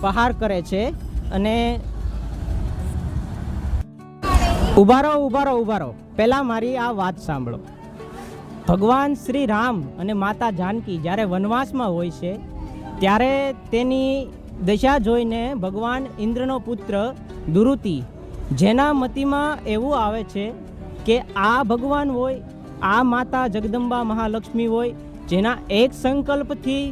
પ્રહાર કરે છે અને ઊભા રહો પહેલાં મારી આ વાત સાંભળો. ભગવાન શ્રી રામ અને માતા જાનકી જ્યારે વનવાસમાં હોય છે ત્યારે તેની દશા જોઈને ભગવાન ઇન્દ્રનો પુત્ર દુરુતિ, જેના મતિમાં એવું આવે છે કે આ ભગવાન હોય, આ માતા જગદંબા મહાલક્ષ્મી હોય, જેના એક સંકલ્પથી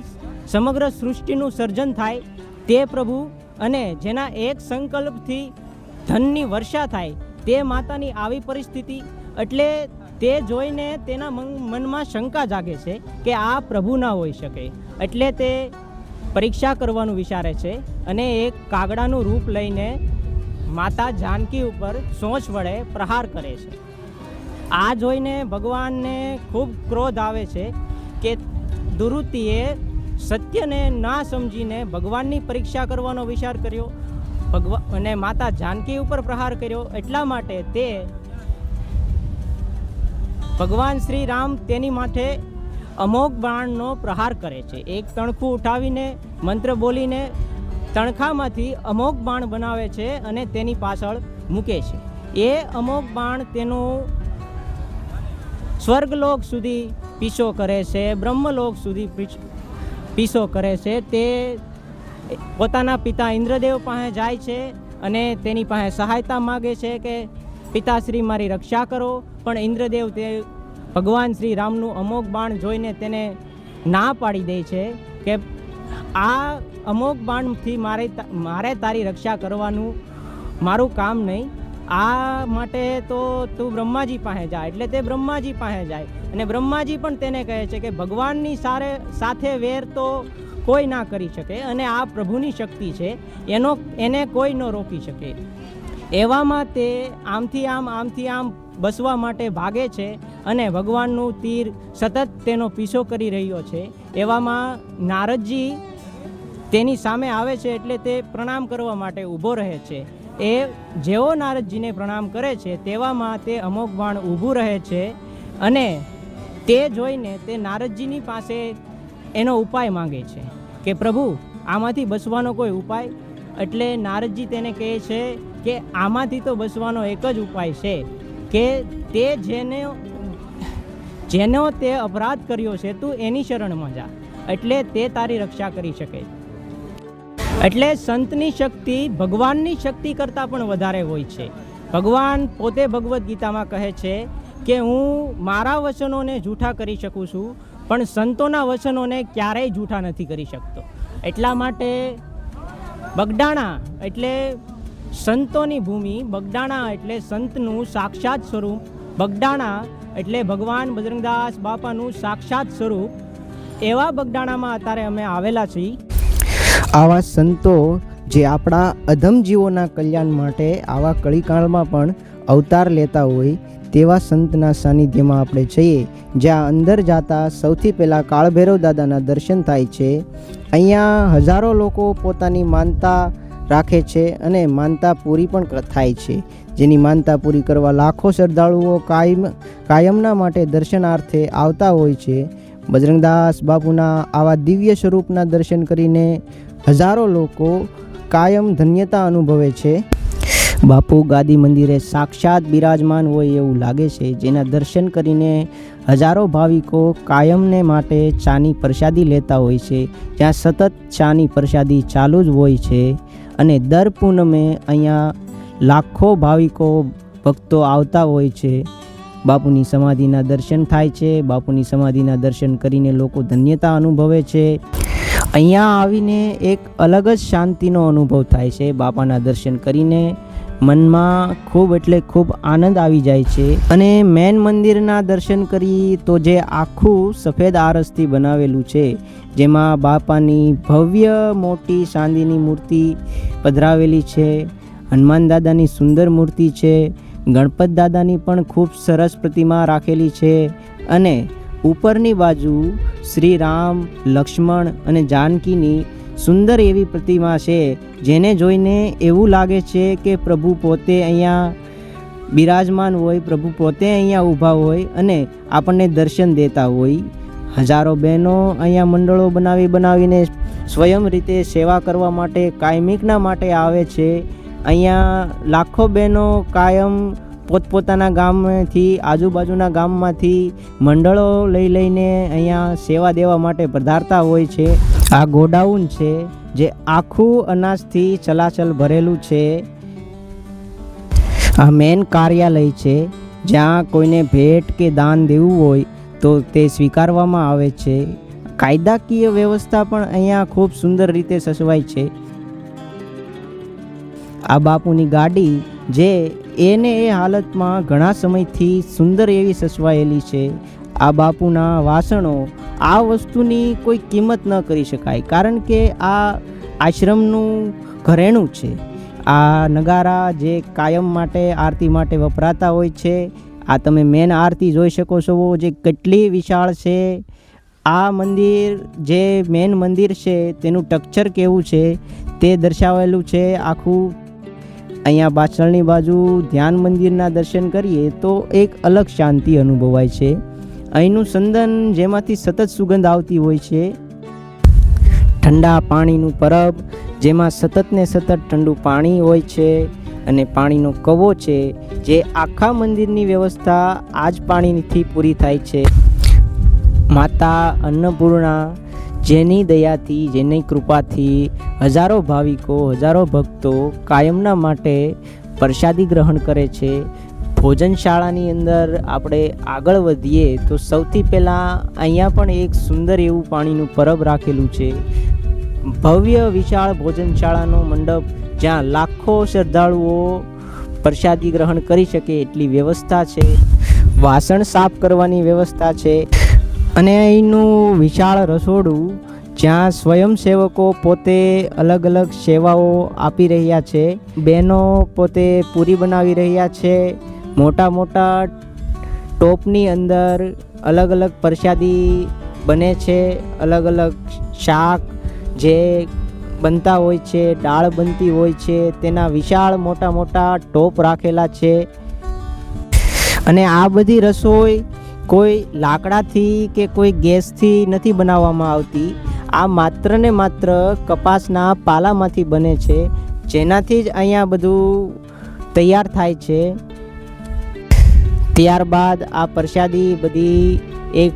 સમગ્ર સૃષ્ટિનું સર્જન થાય તે પ્રભુ, અને જેના એક સંકલ્પથી ધનની વર્ષા થાય તે માતાની આવી પરિસ્થિતિ. એટલે તે જોઈને તેના મનમાં શંકા જાગે છે કે આ પ્રભુ ના હોઈ શકે. એટલે તે પરીક્ષા કરવાનું વિચારે છે અને એક કાગડાનું રૂપ લઈને માતા જાનકી ઉપર સોંચ વડે પ્રહાર કરે છે. આ જોઈને ભગવાનને ખૂબ ક્રોધ આવે છે કે દુરુતિએ સત્યને ના સમજીને ભગવાનની પરીક્ષા કરવાનો વિચાર કર્યો અને માતા જાનકી ઉપર પ્રહાર કર્યો. એટલા માટે તે ભગવાન શ્રી રામ તેની માટે અમોઘ બાણનો પ્રહાર કરે છે. એક તણખું ઉઠાવીને મંત્ર બોલીને તણખામાંથી અમોઘ બાણ બનાવે છે અને તેની પાછળ મૂકે છે. એ અમોઘ બાણ તેનું સ્વર્ગલોક સુધી પીછો કરે છે, બ્રહ્મલોક સુધી પીછો કરે છે. તે પોતાના પિતા ઇન્દ્રદેવ પાસે જાય છે અને તેની પાસે સહાયતા માગે છે કે પિતાશ્રી મારી રક્ષા કરો. પણ ઇન્દ્રદેવ તે ભગવાન શ્રી રામનું અમોઘ બાણ જોઈને તેને ના પાડી દે છે કે આ અમોઘ બાણથી મારે તારી રક્ષા કરવાનું મારું કામ નહીં. આ માટે તો તું બ્રહ્માજી પાસે જા. એટલે તે બ્રહ્માજી પાસે જાય અને બ્રહ્માજી પણ તેને કહે છે કે ભગવાનની સાથે વેર તો કોઈ ના કરી શકે અને આ પ્રભુની શક્તિ છે, એને કોઈ ન રોકી શકે. એવામાં તે આમથી આમ બસવા માટે ભાગે છે અને ભગવાનનું તીર સતત તેનો પીછો કરી રહ્યો છે. એવામાં નારદજી તેની સામે આવે છે એટલે તે પ્રણામ કરવા માટે ઊભો રહે છે. એ જેવો નારદજીને પ્રણામ કરે છે તેવામાં તે અમોઘ બાણ ઊભું રહે છે અને તે જોઈને તે નારદજીની પાસે એનો ઉપાય માંગે છે કે પ્રભુ આમાંથી બચવાનો કોઈ ઉપાય. એટલે નારદજી તેને કહે છે કે આમાંથી તો બચવાનો એક જ ઉપાય છે કે તે જેનો તે અપરાધ કર્યો છે તું એની શરણમાં જા, એટલે તે તારી રક્ષા કરી શકે. એટલે સંતની શક્તિ ભગવાનની શક્તિ કરતાં પણ વધારે હોય છે. ભગવાન પોતે ભગવદ્ ગીતામાં કહે છે કે હું મારા વચનોને જૂઠા કરી શકું છું પણ સંતોના વચનોને ક્યારેય જૂઠા નથી કરી શકતો. એટલા માટે બગડાણા એટલે સંતોની ભૂમિ, બગડાણા એટલે સંતનું સાક્ષાત સ્વરૂપ, બગડાણા એટલે ભગવાન બજરંગદાસ બાપાનું સાક્ષાત સ્વરૂપ. એવા બગડાણામાં અત્યારે અમે આવેલા છીએ. આવા સંતો જે આપણા અધમ જીવોના કલ્યાણ માટે આવા કળીકાળમાં પણ અવતાર લેતા હોય તેવા સંતના સાનિધ્યમાં આપણે જઈએ, જ્યાં અંદર જતા સૌથી પહેલાં કાળભૈરવ દાદાના દર્શન થાય છે. અહીંયા હજારો લોકો પોતાની માનતા રાખે છે અને માનતા પૂરી પણ થાય છે. જેની માનતા પૂરી કરવા લાખો શ્રદ્ધાળુઓ કાયમના માટે દર્શનાર્થે આવતા હોય છે. બજરંગદાસ બાપુના આવા દિવ્ય સ્વરૂપના દર્શન કરીને હજારો લોકો કાયમ ધન્યતા અનુભવે છે. બાપુ ગાદી મંદિરે સાક્ષાત બિરાજમાન હોય એવું લાગે છે, જેના દર્શન કરીને હજારો ભાવિકો કાયમને માટે ચાની પ્રસાદી લેતા હોય છે. જ્યાં સતત ચાની પ્રસાદી ચાલુ જ હોય છે અને દર પૂનમે અહીંયા લાખો ભાવિકો ભક્તો આવતા હોય છે. બાપુની સમાધિના દર્શન થાય છે. બાપુની સમાધિના દર્શન કરીને લોકો ધન્યતા અનુભવે છે. અહીંયા આવીને એક અલગ જ શાંતિનો અનુભવ થાય છે. બાપાના દર્શન કરીને મનમાં ખૂબ એટલે ખૂબ આનંદ આવી જાય છે. અને મેન મંદિરના દર્શન કરી તો જે આખું સફેદ આરસથી બનાવેલું છે, જેમાં બાપાની ભવ્ય મોટી ચાંદીની મૂર્તિ પધરાવેલી છે, હનુમાન દાદાની સુંદર મૂર્તિ છે, ગણપત દાદાની પણ ખૂબ સરસ પ્રતિમા રાખેલી છે અને ઉપરની બાજુ શ્રી રામ, લક્ષ્મણ અને જાનકીની સુંદર એવી પ્રતિમા છે, જેને જોઈને એવું લાગે છે કે પ્રભુ પોતે અહીંયા બિરાજમાન હોય, પ્રભુ પોતે અહીંયા ઊભા હોય અને આપણને દર્શન દેતા હોય. હજારો બહેનો અહીંયા મંડળો બનાવીને સ્વયં રીતે સેવા કરવા માટે કાયમિકના માટે આવે છે. અહીંયા લાખો બહેનો કાયમ પોતપોતાના ગામથી આજુબાજુના ગામમાંથી મંડળો લઈને અહીંયા સેવા દેવા માટે પધારતા હોય છે. આ ગોડાઉન છે જે આખું અનાજથી ચલાચલ ભરેલું છે. આ મેન કાર્યાલય છે જ્યાં કોઈને ભેટ કે દાન દેવું હોય તો તે સ્વીકારવામાં આવે છે. કાયદાકીય વ્યવસ્થા પણ અહીંયા ખૂબ સુંદર રીતે સચવાય છે. આ બાપુની ગાડી જે એને એ હાલતમાં ઘણા સમયથી સુંદર એવી સચવાયેલી છે. આ બાપુના વાસણો, આ વસ્તુની કોઈ કિંમત ન કરી શકાય, કારણ કે આ આશ્રમનું ઘરેણું છે. આ નગારા જે કાયમ માટે આરતી માટે વપરાતા હોય છે. આ તમે મેન આરતી જોઈ શકો છો જે કેટલી વિશાળ છે. આ મંદિર જે મેન મંદિર છે તેનું સ્ટ્રક્ચર કેવું છે તે દર્શાવેલું છે આખું. અહીંયા પાછળની બાજુ ધ્યાન મંદિરના દર્શન કરીએ તો એક અલગ શાંતિ અનુભવાય છે. અહીંનું સંદન જેમાંથી સતત સુગંધ આવતી હોય છે. ઠંડા પાણીનું પરબ જેમાં સતત ને સતત ઠંડુ પાણી હોય છે અને પાણીનો કવો છે જે આખા મંદિરની વ્યવસ્થા આ જ પાણીથી પૂરી થાય છે. માતા અન્નપૂર્ણા જેની દયાથી, જેની કૃપાથી હજારો ભાવિકો, હજારો ભક્તો કાયમના માટે પ્રસાદી ગ્રહણ કરે છે. ભોજનશાળાની અંદર આપણે આગળ વધીએ તો સૌથી પહેલાં અહીંયા પણ એક સુંદર એવું પાણીનું પરબ રાખેલું છે. ભવ્ય વિશાળ ભોજનશાળાનો મંડપ જ્યાં લાખો શ્રદ્ધાળુઓ પ્રસાદી ગ્રહણ કરી શકે એટલી વ્યવસ્થા છે. વાસણ સાફ કરવાની વ્યવસ્થા છે અને અહીંનું વિશાળ રસોડું જ્યાં સ્વયંસેવકો પોતે અલગ અલગ સેવાઓ આપી રહ્યા છે. બહેનો પોતે પૂરી બનાવી રહ્યા છે. મોટા મોટા ટોપની અંદર અલગ અલગ પ્રસાદી બને છે. અલગ અલગ શાક જે બનતા હોય છે, દાળ બનતી હોય છે, તેના વિશાળ મોટા મોટા ટોપ રાખેલા છે. અને આ બધી રસોઈ કોઈ લાકડાથી કે કોઈ ગેસથી નથી બનાવવામાં આવતી. આ માત્ર ને માત્ર કપાસના પાલામાંથી બને છે, જેનાથી જ અહીંયા બધું તૈયાર થાય છે. ત્યારબાદ આ પ્રસાદી બધી એક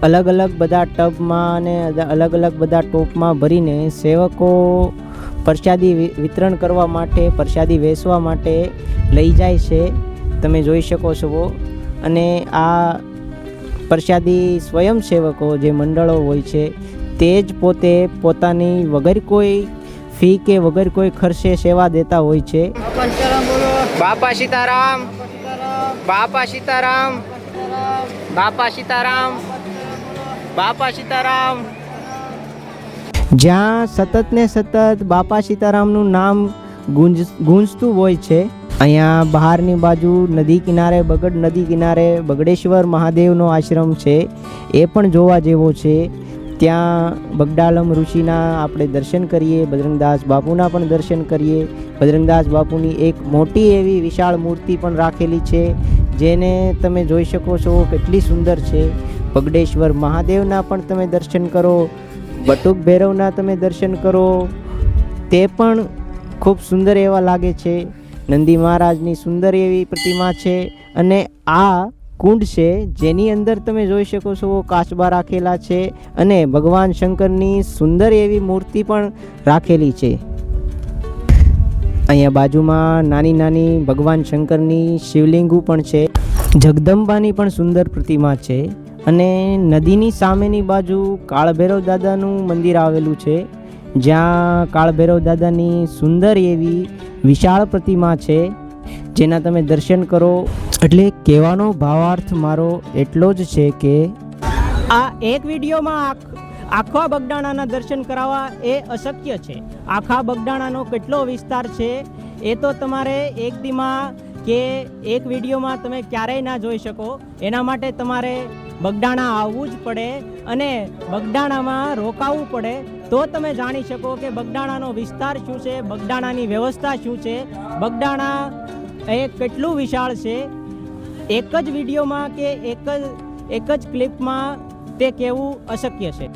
અલગ અલગ બધા ટબમાં અને અલગ અલગ બધા ટોપમાં ભરીને સેવકો પ્રસાદી વિતરણ કરવા માટે, પ્રસાદી વેચવા માટે લઈ જાય છે. તમે જોઈ શકો છો. અને આ પ્રસાદી સ્વયંસેવકો જે મંડળો હોય છે તે જ પોતે પોતાની વગર કોઈ ફી કે વગર કોઈ ખર્ચે સેવા દેતા હોય છે. બાપા સીતારામ, બાપા સીતારામ, બાપા સીતારામ, બાપા સીતારામ. જ્યાં સતત ને સતત બાપા સીતારામનું નામ ગુંજતું હોય છે. અહીંયા બહારની બાજુ નદી કિનારે, બગડ નદી કિનારે બગડેશ્વર મહાદેવનો આશ્રમ છે. એ પણ જોવા જેવો છે. ત્યાં બગડાલમ ઋષિના આપણે દર્શન કરીએ, બજરંગદાસ બાપુના પણ દર્શન કરીએ. બજરંગદાસ બાપુની એક મોટી એવી વિશાળ મૂર્તિ પણ રાખેલી છે, જેને તમે જોઈ શકો છો કેટલી સુંદર છે. બગડેશ્વર મહાદેવના પણ તમે દર્શન કરો, બટુક ભૈરવના તમે દર્શન કરો, તે પણ ખૂબ સુંદર એવા લાગે છે. નંદી મહારાજની સુંદર એવી પ્રતિમા છે. અને આ કુંડ છે જેની અંદર તમે જોઈ શકો છો કાચબા રાખેલા છે અને ભગવાન શંકરની સુંદર એવી મૂર્તિ પણ રાખેલી છે. અહીંયા બાજુમાં નાની નાની ભગવાન શંકરની શિવલિંગો પણ છે. જગદંબાની પણ સુંદર પ્રતિમા છે. અને નદીની સામેની બાજુ કાળભૈરવ દાદાનું મંદિર આવેલું છે, જ્યાં કાળભૈરવ દાદાની સુંદર એવી વિશાળ પ્રતિમા છે, જેના તમે દર્શન કરો. એટલે કહેવાનો ભાવાર્થ મારો એટલો જ છે કે આ એક વિડીયોમાં આખા બગડાણાના દર્શન કરાવવા એ અશક્ય છે. આખા બગડાણાનો કેટલો વિસ્તાર છે એ તો તમારે એક દીમાં કે એક વિડીયોમાં તમે ક્યારેય ના જોઈ શકો. એના માટે તમારે બગડાણા આવવું જ પડે અને બગડાણામાં રોકાવું પડે, તો તમે જાણી શકો કે બગડાણાનો વિસ્તાર શું છે, બગડાણાની વ્યવસ્થા શું છે, બગડાણા એ કેટલું વિશાળ છે. એક જ વિડીયોમાં કે એક જ ક્લિપમાં તે કહેવું અશક્ય છે.